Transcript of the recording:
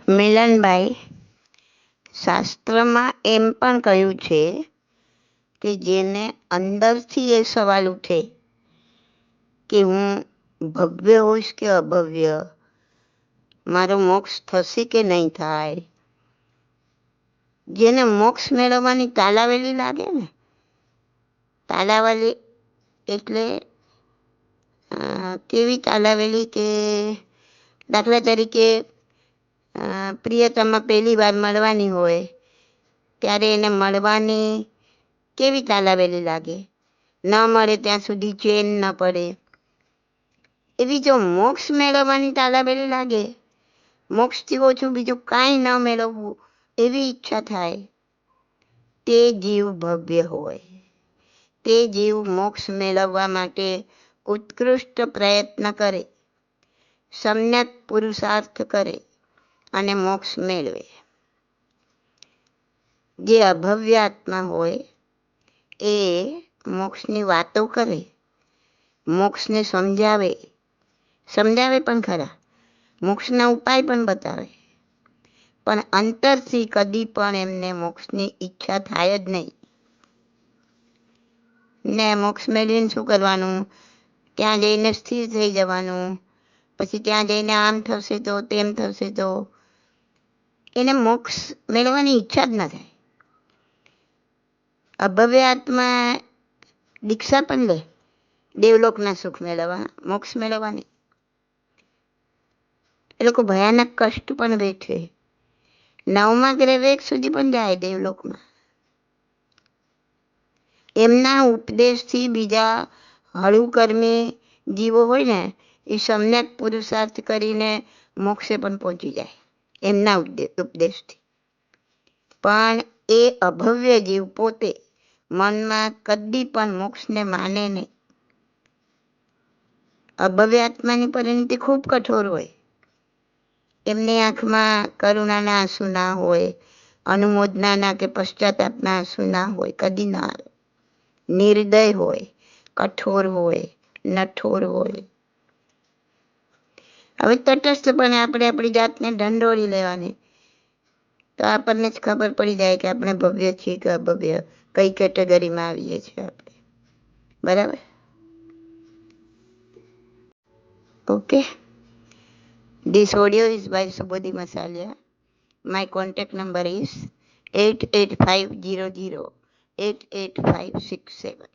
મિલનભાઈ, શાસ્ત્રમાં એમ પણ કહ્યું છે કે જેને અંદરથી એ સવાલ ઉઠે કે હું ભવ્ય હોઈશ કે અભવ્ય, મારો મોક્ષ થશે કે નહીં થાય, જેને મોક્ષ મેળવવાની તાલાવેલી લાગે ને, તાલાવેલી એટલે કેવી તાલાવેલી કે દાખલા તરીકે પ્રિયતમા પહેલી વાર મળવાની હોય ત્યારે એને મળવાની કેવી તાલાવેલી લાગે, ન મળે ત્યાં સુધી ચેન ન પડે. એવી જો મોક્ષ મેળવવાની તાલાવેલી લાગે, મોક્ષથી ઓછું બીજું કાંઈ ન મેળવવું એવી ઈચ્છા થાય, તે જીવ ભવ્ય હોય. તે જીવ મોક્ષ મેળવવા માટે ઉત્કૃષ્ટ પ્રયત્ન કરે, સમ્યક પુરુષાર્થ કરે અને મોક્ષ મેળવે. જે અભવ્ય આત્મા હોય એ મોક્ષની વાતો કરે, મોક્ષને સમજાવે પણ ખરા, મોક્ષના ઉપાય પણ બતાવે, પણ અંતરથી કદી પણ એમને મોક્ષની ઈચ્છા થાય જ નહીં. ને મોક્ષ મેળવીને શું કરવાનું, ત્યાં જઈને સ્થિર થઈ જવાનું, પછી ત્યાં જઈને આમ થશે તો તેમ થશે તો, એને મોક્ષ મેળવવાની ઈચ્છા જ ન થાય. અભવ્ય આત્મા દીક્ષા પણ લે દેવલોકના સુખ મેળવવા, મોક્ષ મેળવવાની. એ લોકો ભયાનક કષ્ટ પણ વેઠે, 9મા ગ્રહ સુધી પણ જાય દેવલોકમાં. એમના ઉપદેશથી બીજા હળુકર્મી જીવો હોય ને એ સમ્યક પુરુષાર્થ કરીને મોક્ષે પણ પહોંચી જાય એમના ઉપદેશથી. પણ એ અભવ્ય જીવ પોતે મનમાં કદી પણ મોક્ષને માને નહીં. અભવ્ય આત્માની પરિણતિ ખૂબ કઠોર હોય. એમની આંખમાં કરુણાના આંસુ ના હોય, અનુમોદનાના કે પશ્ચાતાપના આંસુ ના હોય, કદી ના આવે. નિર્દય હોય, કઠોર હોય, નઠોર હોય. હવે તટસ્થપણે આપણે આપણી જાતને ઢંઢોળી લેવાની, તો આપણને જ ખબર પડી જાય કે આપણે ભવ્ય છીએ કે અભવ્ય, કઈ કેટેગરીમાં આવીએ છીએ આપણે. બરાબર? Okay. This audio is by Subodhi Masalia. My contact number is 88500 88567.